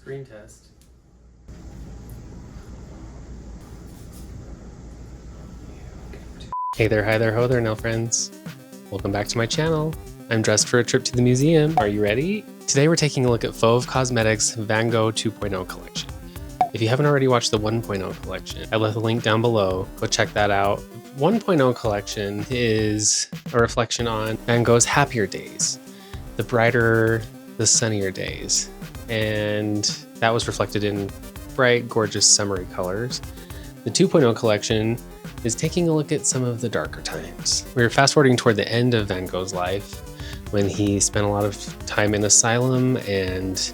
screen test. Hey there, hi there, ho there now friends. Welcome back to my channel. I'm dressed for a trip to the museum. Are you ready? Today we're taking a look at Fauve Cosmetics Van Gogh 2.0 collection. If you haven't already watched the 1.0 collection, I left a link down below. Go check that out. 1.0 collection is a reflection on Van Gogh's happier days, the brighter, the sunnier days. And that was reflected in bright, gorgeous, summery colors. The 2.0 collection is taking a look at some of the darker times. We're fast forwarding toward the end of Van Gogh's life, when he spent a lot of time in asylum and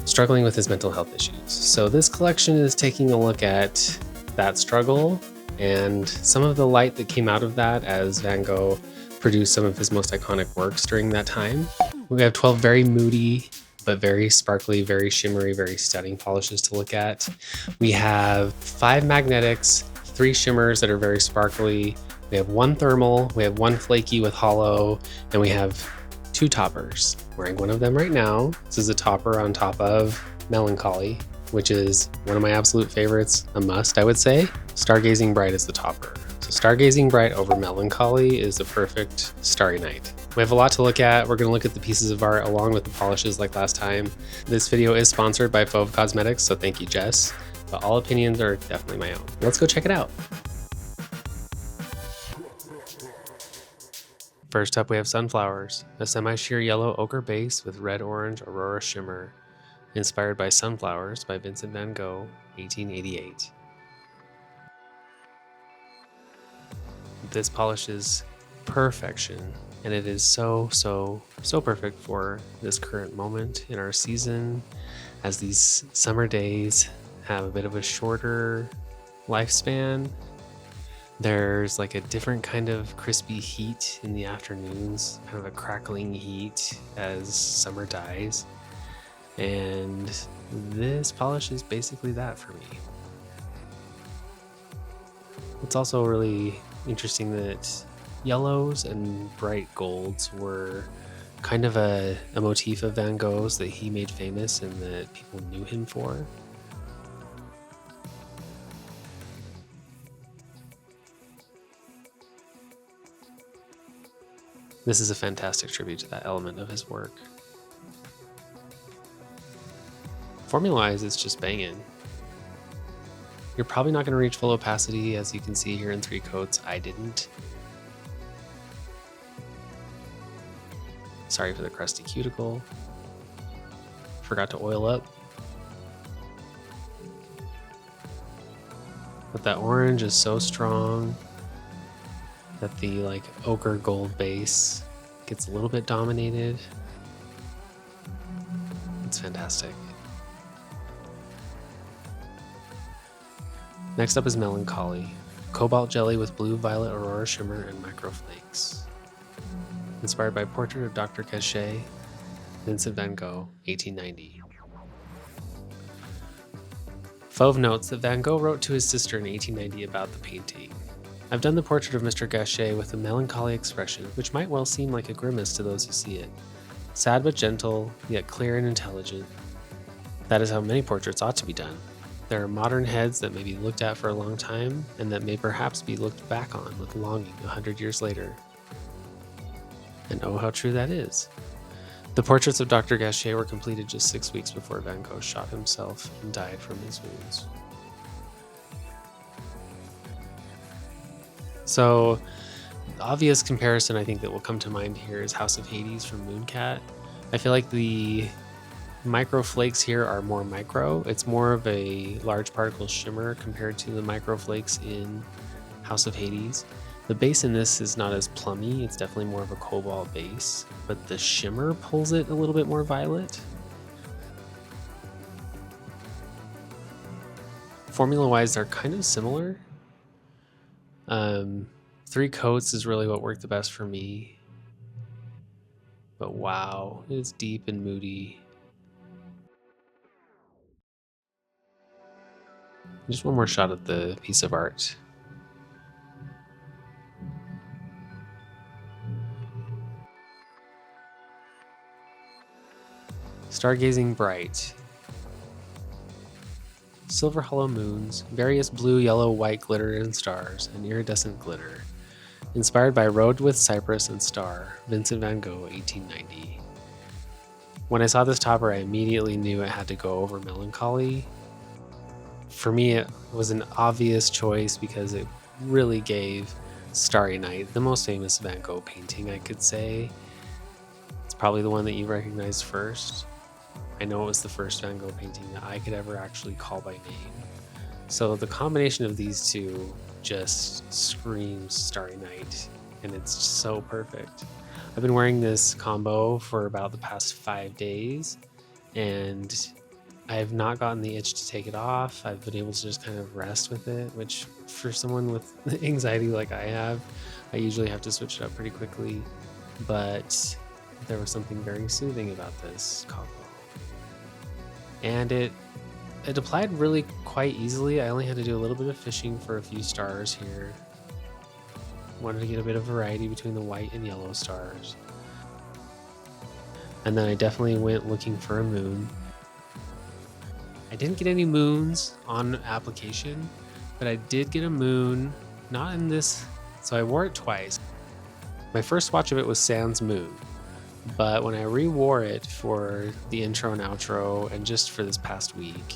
struggling with his mental health issues. So this collection is taking a look at that struggle and some of the light that came out of that as Van Gogh produced some of his most iconic works during that time. We have 12 very moody, but very sparkly, very shimmery, very stunning polishes to look at. We have 5 magnetics, 3 shimmers that are very sparkly. We have 1 thermal, we have 1 flaky with holo, and we have 2 toppers. Wearing one of them right now. This is a topper on top of Melancholy, which is one of my absolute favorites, a must, I would say. Stargazing Bright is the topper. So Stargazing Bright over Melancholy is the perfect Starry Night. We have a lot to look at. We're gonna look at the pieces of art along with the polishes like last time. This video is sponsored by Fauve Cosmetics, so thank you, Jess. But all opinions are definitely my own. Let's go check it out. First up, we have Sunflowers, a semi-sheer yellow ochre base with red-orange aurora shimmer, inspired by Sunflowers by Vincent van Gogh, 1888. This polish is perfection, and it is so perfect for this current moment in our season, as these summer days have a bit of a shorter lifespan. There's like a different kind of crispy heat in the afternoons, kind of a crackling heat as summer dies. And this polish is basically that for me. It's also really interesting that yellows and bright golds were kind of a motif of Van Gogh's that he made famous and that people knew him for. This is a fantastic tribute to that element of his work. Formula-wise, it's just banging. You're probably not going to reach full opacity, as you can see here in 3 coats. I didn't. Sorry for the crusty cuticle. Forgot to oil up. But that orange is so strong that the like ochre gold base gets a little bit dominated. It's fantastic. Next up is Melancholy, cobalt jelly with blue violet aurora shimmer and microflakes. Inspired by Portrait of Dr. Gachet, Vincent van Gogh, 1890. Fauve notes that Van Gogh wrote to his sister in 1890 about the painting. I've done the portrait of Mr. Gachet with a melancholy expression, which might well seem like a grimace to those who see it. Sad but gentle, yet clear and intelligent. That is how many portraits ought to be done. There are modern heads that may be looked at for a long time, and that may perhaps be looked back on with longing 100 years later. And oh, how true that is. The portraits of Dr. Gachet were completed just 6 weeks before Van Gogh shot himself and died from his wounds. So, the obvious comparison I think that will come to mind here is House of Hades from Mooncat. I feel like the microflakes here are more micro. It's more of a large particle shimmer compared to the microflakes in House of Hades. The base in this is not as plummy, it's definitely more of a cobalt base, but the shimmer pulls it a little bit more violet. Formula-wise, they're kind of similar. 3 coats is really what worked the best for me. But wow, it's deep and moody. Just one more shot at the piece of art. Stargazing Bright. silver hollow moons, various blue, yellow, white glitter and stars, and iridescent glitter. Inspired by Road with Cypress and Star, Vincent van Gogh, 1890. When I saw this topper, I immediately knew it had to go over Melancholy. For me, it was an obvious choice because it really gave Starry Night the most famous Van Gogh painting, I could say. It's probably the one that you recognized first. I know it was the first Van Gogh painting that I could ever actually call by name. So the combination of these two just screams Starry Night, and it's just so perfect. I've been wearing this combo for about the past 5 days, and I have not gotten the itch to take it off. I've been able to just kind of rest with it, which for someone with anxiety like I have, I usually have to switch it up pretty quickly. But there was something very soothing about this combo. And it applied really quite easily. I only had to do a little bit of fishing for a few stars here. Wanted to get a bit of variety between the white and yellow stars. And then I definitely went looking for a moon. I didn't get any moons on application, but I did get a moon, not in this, so I wore it twice. My first swatch of it was Sans Moon, but when I re-wore it for the intro and outro and just for this past week,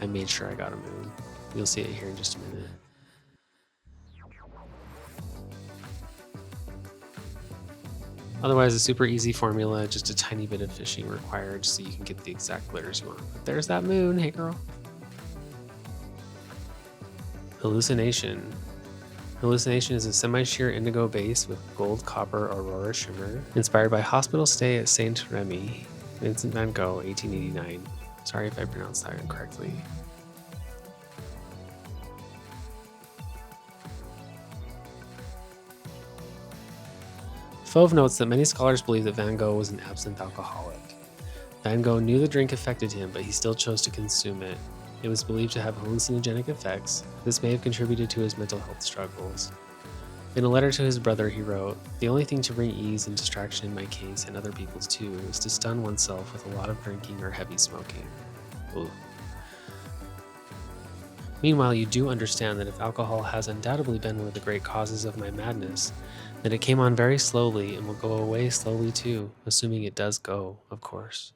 I made sure I got a moon. You'll see it here in just a minute. Otherwise, a super easy formula, just a tiny bit of fishing required so you can get the exact glitters you want. But there's that moon, hey girl. Hallucination. Hallucination is a semi-sheer indigo base with gold, copper, aurora shimmer, inspired by Hospital Stay at Saint Remy, Vincent van Gogh, 1889. Sorry if I pronounced that incorrectly. Fauve notes that many scholars believe that Van Gogh was an absinthe alcoholic. Van Gogh knew the drink affected him, but he still chose to consume it. It was believed to have hallucinogenic effects. This may have contributed to his mental health struggles. In a letter to his brother, he wrote, "The only thing to bring ease and distraction in my case, and other people's too, is to stun oneself with a lot of drinking or heavy smoking." Ooh. Meanwhile, you do understand that if alcohol has undoubtedly been one of the great causes of my madness, then it came on very slowly and will go away slowly too, assuming it does go, of course.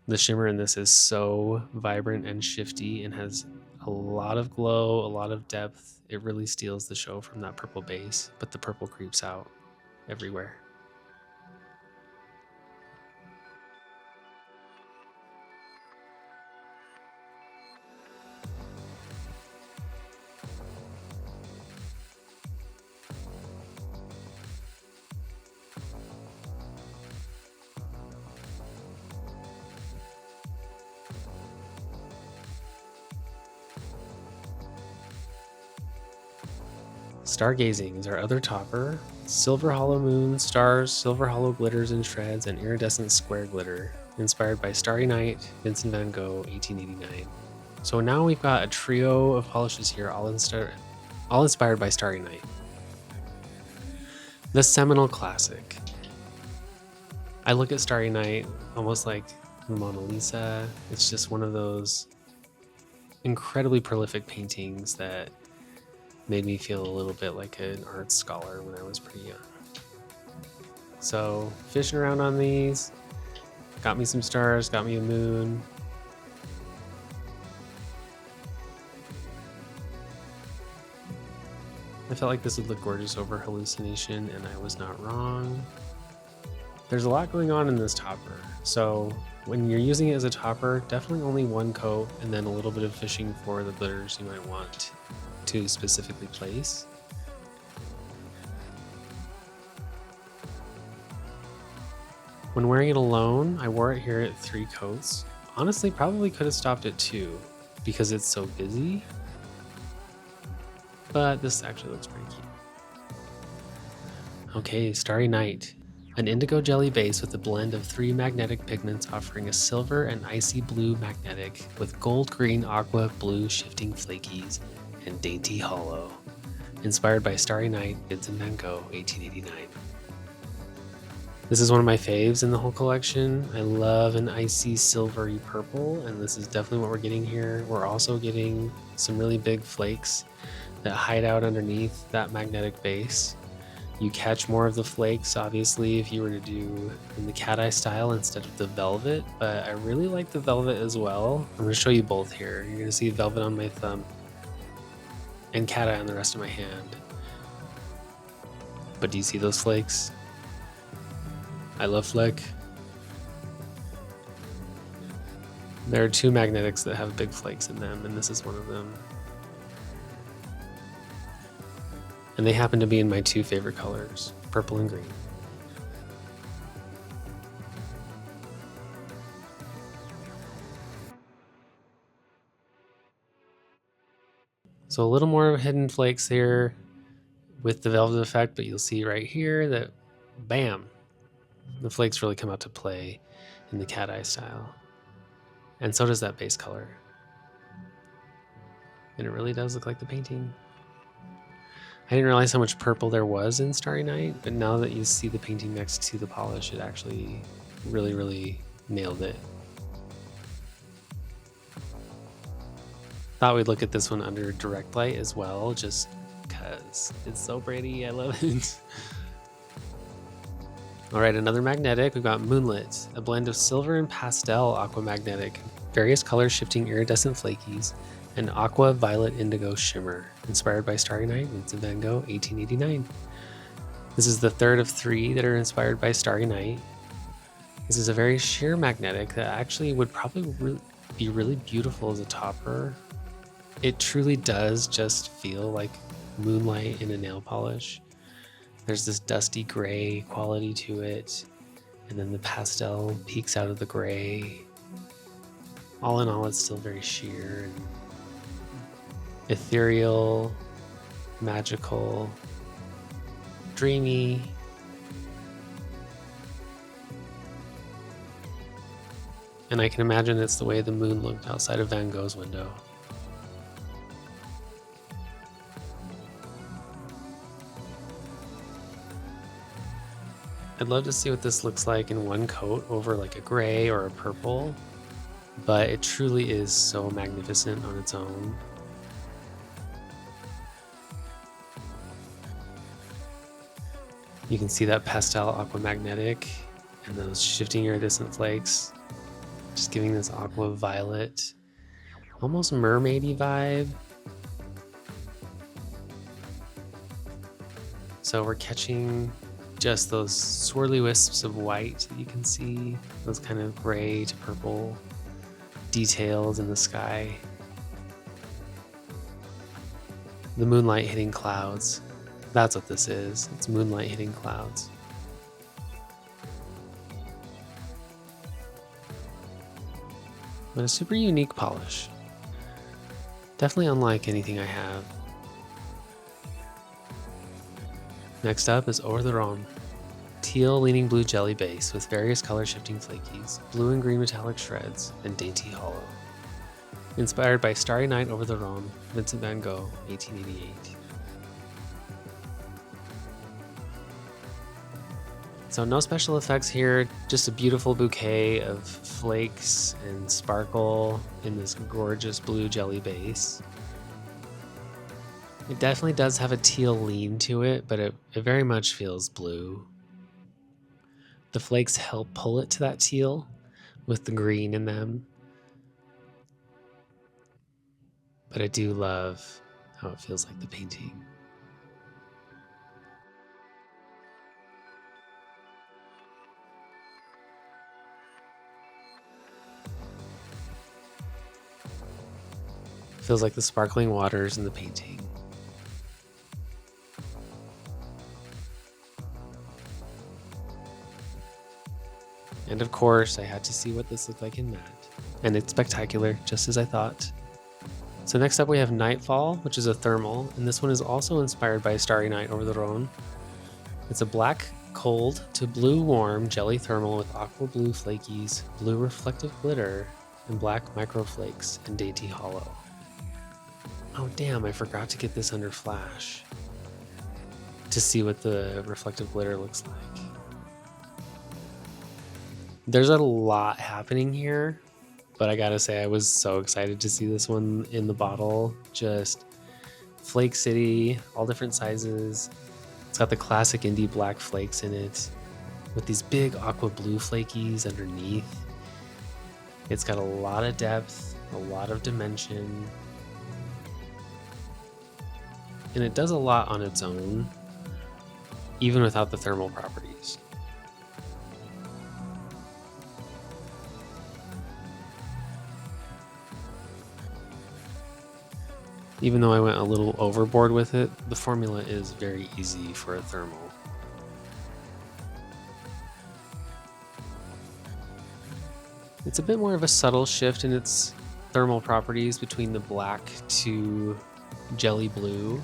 The shimmer in this is so vibrant and shifty and has a lot of glow, a lot of depth. It really steals the show from that purple base, but the purple creeps out everywhere. Stargazing is our other topper. Silver hollow moon, stars, silver hollow glitters and shreds, and iridescent square glitter. Inspired by Starry Night, Vincent van Gogh, 1889. So now we've got a trio of polishes here, all inspired by Starry Night. The seminal classic. I look at Starry Night almost like the Mona Lisa. It's just one of those incredibly prolific paintings that made me feel a little bit like an art scholar when I was pretty young. So fishing around on these, got me some stars, got me a moon. I felt like this would look gorgeous over Hallucination, and I was not wrong. There's a lot going on in this topper, so when you're using it as a topper, definitely only one coat and then a little bit of fishing for the glitters you might want to specifically place. When wearing it alone, I wore it here at 3 coats. Honestly, probably could have stopped at 2 because it's so busy, but this actually looks pretty cute. Okay, Starry Night. An indigo jelly base with a blend of 3 magnetic pigments offering a silver and icy blue magnetic with gold, green, aqua, blue shifting flakies, and dainty holo. Inspired by Starry Night, Vincent van Gogh, 1889. This is one of my faves in the whole collection. I love an icy silvery purple, and this is definitely what we're getting here. We're also getting some really big flakes that hide out underneath that magnetic base. You catch more of the flakes, obviously, if you were to do in the cat eye style instead of the velvet, but I really like the velvet as well. I'm going to show you both here. You're going to see velvet on my thumb and cat eye on the rest of my hand. But do you see those flakes? I love flick. There are two magnetics that have big flakes in them, and this is one of them. And they happen to be in my two favorite colors, purple and green. So a little more hidden flakes here with the velvet effect, but you'll see right here that, bam, the flakes really come out to play in the cat eye style. And so does that base color. And it really does look like the painting. I didn't realize how much purple there was in Starry Night, but now that you see the painting next to the polish, it actually really, really nailed it. Thought we'd look at this one under direct light as well, just because it's so pretty. I love it. All right, another magnetic. We've got Moonlit, a blend of silver and pastel aqua magnetic, various colors shifting iridescent flakies, and aqua violet indigo shimmer, inspired by Starry Night, Vincent van Gogh, 1889. This is the third of three that are inspired by Starry Night. This is a very sheer magnetic that actually would probably be really beautiful as a topper. It truly does just feel like moonlight in a nail polish. There's this dusty gray quality to it, and then the pastel peeks out of the gray. All in all, it's still very sheer and ethereal, magical, dreamy. And I can imagine it's the way the moon looked outside of Van Gogh's window. I'd love to see what this looks like in one coat over like a gray or a purple, but it truly is so magnificent on its own. You can see that pastel aqua magnetic and those shifting iridescent flakes, just giving this aqua violet, almost mermaidy vibe. So we're catching just those swirly wisps of white that you can see, those kind of gray to purple details in the sky. The moonlight hitting clouds. That's what this is. It's moonlight hitting clouds. But a super unique polish. Definitely unlike anything I have. Next up is Over the RHONE. Teal leaning blue jelly base with various color shifting flakies, blue and green metallic shreds, and dainty holo. Inspired by Starry Night Over the RHONE, Vincent van Gogh, 1888. So no special effects here, just a beautiful bouquet of flakes and sparkle in this gorgeous blue jelly base. It definitely does have a teal lean to it, but it very much feels blue. The flakes help pull it to that teal with the green in them. But I do love how it feels like the painting. Feels like the sparkling waters in the painting. And of course, I had to see what this looked like in matte. And it's spectacular, just as I thought. So next up we have Nightfall, which is a thermal, and this one is also inspired by Starry Night Over the RHONE. It's a black cold to blue warm jelly thermal with aqua blue flakies, blue reflective glitter, and black microflakes and dainty holo. Oh damn, I forgot to get this under flash to see what the reflective glitter looks like. There's a lot happening here, but I gotta say I was so excited to see this one in the bottle. Just Flake City, all different sizes. It's got the classic indie black flakes in it with these big aqua blue flakies underneath. It's got a lot of depth, a lot of dimension, and it does a lot on its own, even without the thermal properties. Even though I went a little overboard with it, the formula is very easy for a thermal. It's a bit more of a subtle shift in its thermal properties between the black to jelly blue.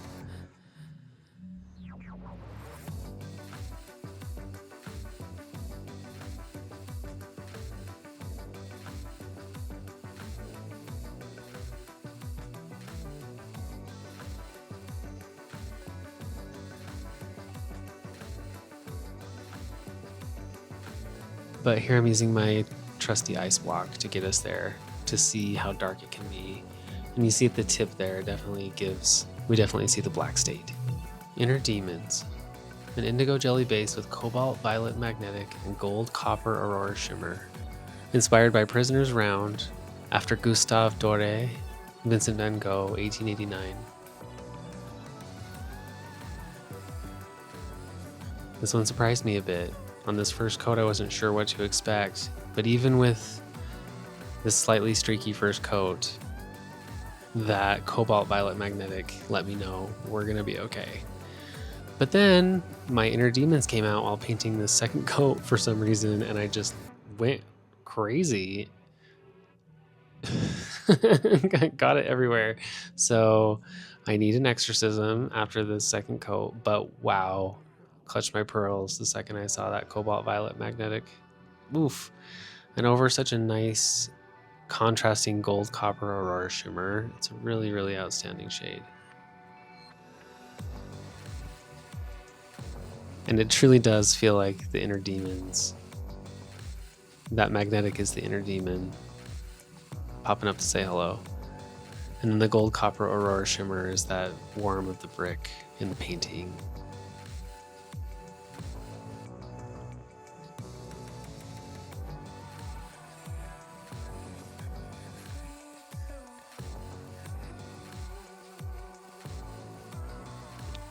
But here I'm using my trusty ice block to get us there, to see how dark it can be. And you see at the tip there, we definitely see the black state. Inner Demons, an indigo jelly base with cobalt, violet magnetic, and gold copper aurora shimmer. Inspired by Prisoner's Round, after Gustave Doré, Vincent van Gogh, 1889. This one surprised me a bit. On this first coat, I wasn't sure what to expect, but even with this slightly streaky first coat, that cobalt violet magnetic let me know we're gonna be okay. But then my Inner Demons came out while painting the second coat for some reason, and I just went crazy. Got it everywhere. So I need an exorcism after the second coat, but wow. Clutched my pearls the second I saw that cobalt violet magnetic. Oof. And over such a nice contrasting gold copper aurora shimmer. It's a really, really outstanding shade. And it truly does feel like the Inner Demons. That magnetic is the Inner Demon popping up to say hello. And then the gold copper aurora shimmer is that warm of the brick in the painting.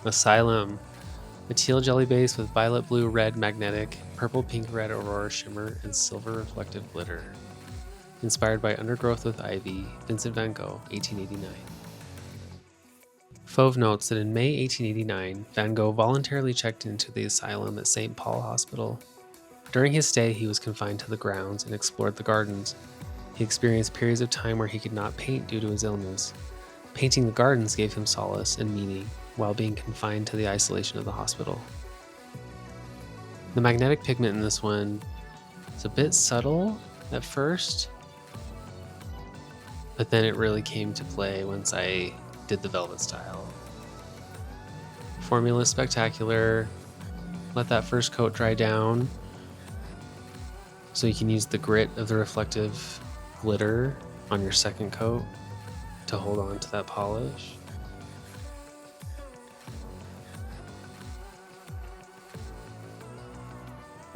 Asylum, a teal jelly base with violet blue red magnetic, purple pink red aurora shimmer, and silver reflective glitter. Inspired by Undergrowth with Ivy, Vincent van Gogh, 1889. Fauve notes that in May 1889, Van Gogh voluntarily checked into the asylum at St. Paul Hospital. During his stay, he was confined to the grounds and explored the gardens. He experienced periods of time where he could not paint due to his illness. Painting the gardens gave him solace and meaning, while being confined to the isolation of the hospital. The magnetic pigment in this one is a bit subtle at first, but then it really came to play once I did the velvet style. Formula is spectacular. Let that first coat dry down so you can use the grit of the reflective glitter on your second coat to hold on to that polish.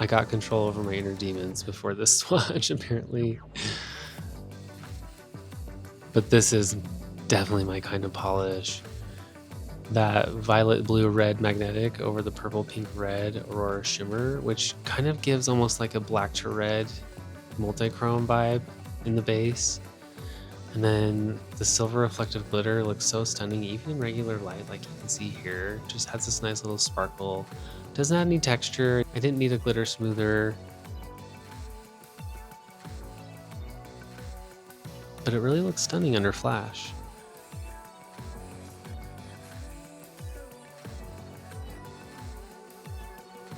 I got control over my Inner Demons before this swatch, apparently. But this is definitely my kind of polish. That violet blue red magnetic over the purple pink red aurora shimmer, which kind of gives almost like a black to red multi-chrome vibe in the base. And then the silver reflective glitter looks so stunning, even in regular light, like you can see here. Just has this nice little sparkle. Doesn't have any texture. I didn't need a glitter smoother. But it really looks stunning under flash.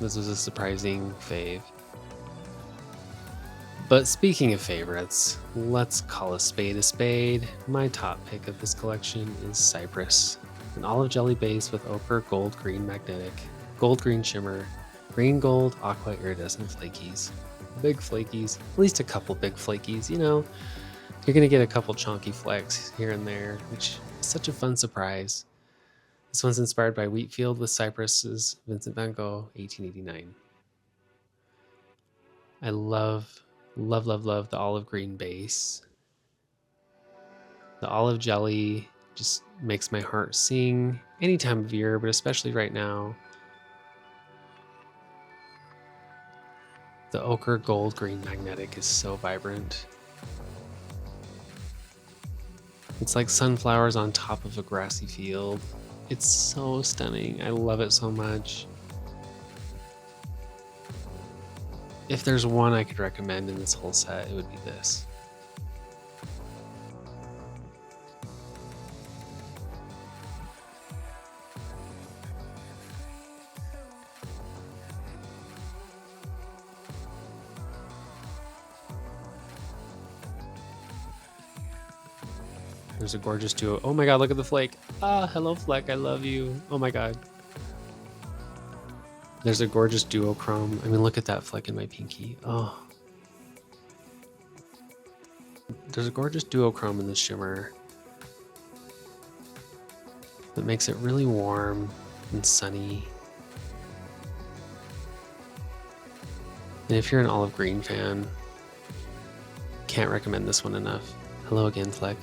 This was a surprising fave. But speaking of favorites, let's call a spade. My top pick of this collection is Cypress, an olive jelly base with ochre gold green magnetic, gold green shimmer, green gold aqua iridescent flakies. big flakies, at least a couple big flakies, you know. You're gonna get a couple chunky flecks here and there, which is such a fun surprise. This one's inspired by Wheatfield with Cypress's Vincent van Gogh, 1889. I love the olive green base. The olive jelly just makes my heart sing any time of year, but especially right now. The ochre gold green magnetic is so vibrant. It's like sunflowers on top of a grassy field. It's so stunning. I love it so much. If there's one I could recommend in this whole set, it would be this. There's a gorgeous duo. Oh my god, look at the flake. Ah, hello Fleck, I love you. Oh my god. There's a gorgeous duochrome. I mean, look at that fleck in my pinky. Oh. There's a gorgeous duochrome in the shimmer that makes it really warm and sunny. And if you're an olive green fan, can't recommend this one enough. Hello again, Fleck.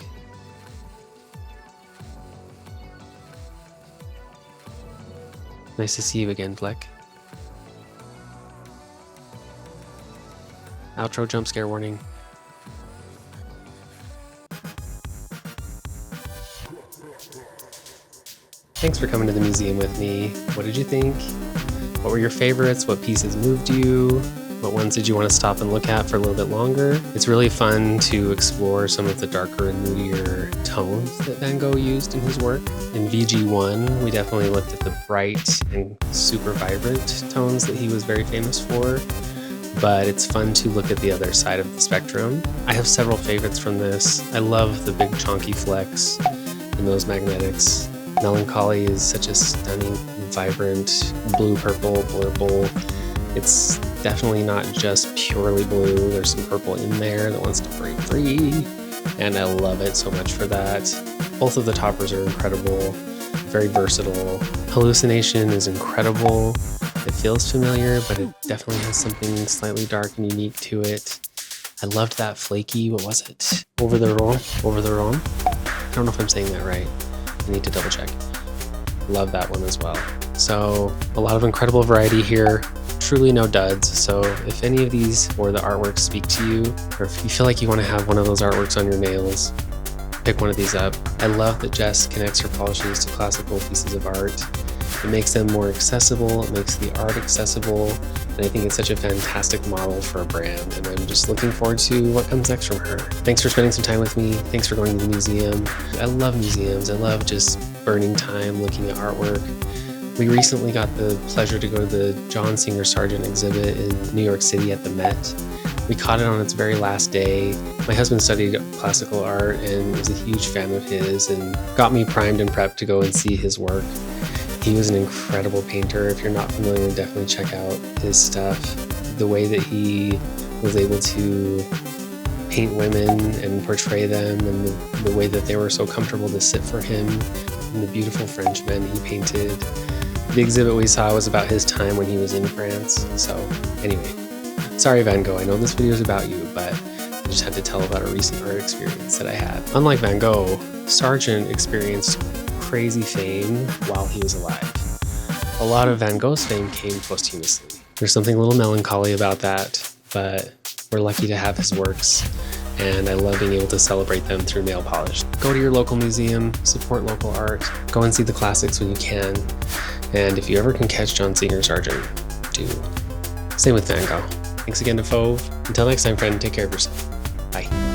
Nice to see you again, Fleck. Outro jump scare warning. Thanks for coming to the museum with me. What did you think? What were your favorites? What pieces moved you? What ones did you want to stop and look at for a little bit longer? It's really fun to explore some of the darker and moodier tones that Van Gogh used in his work. In VG1, we definitely looked at the bright and super vibrant tones that he was very famous for, but it's fun to look at the other side of the spectrum. I have several favorites from this. I love the big chunky flecks in those magnetics. Melancholy is such a stunning, vibrant blue-purple blurple. It's definitely not just purely blue. There's some purple in there that wants to break free, and I love it so much for that. Both of the toppers are incredible, very versatile. Hallucination is incredible. It feels familiar, but it definitely has something slightly dark and unique to it. I loved that flaky, what was it? Over the RHONE? I don't know if I'm saying that right. I need to double check. Love that one as well. So a lot of incredible variety here. Truly no duds. So if any of these or the artworks speak to you, or if you feel like you want to have one of those artworks on your nails, pick one of these up. I love that Jess connects her polishes to classical pieces of art. It makes them more accessible, it makes the art accessible, and I think it's such a fantastic model for a brand, and I'm just looking forward to what comes next from her. Thanks for spending some time with me. Thanks for going to the museum. I love museums. I love just burning time looking at artwork. We recently got the pleasure to go to the John Singer Sargent exhibit in New York City at the Met. We caught it on its very last day. My husband studied classical art and was a huge fan of his and got me primed and prepped to go and see his work. He was an incredible painter. If you're not familiar, definitely check out his stuff. The way that he was able to paint women and portray them, and the way that they were so comfortable to sit for him, and the beautiful French men he painted. The exhibit we saw was about his time when he was in France. So anyway, sorry Van Gogh, I know this video is about you, but I just had to tell about a recent art experience that I had. Unlike Van Gogh, Sargent experienced crazy fame while he was alive. A lot of Van Gogh's fame came posthumously. There's something a little melancholy about that, but we're lucky to have his works, and I love being able to celebrate them through nail polish. Go to your local museum, support local art, go and see the classics when you can, and if you ever can catch John Singer Sargent, do. Same with Van Gogh. Thanks again to Fauve. Until next time, friend, take care of yourself. Bye.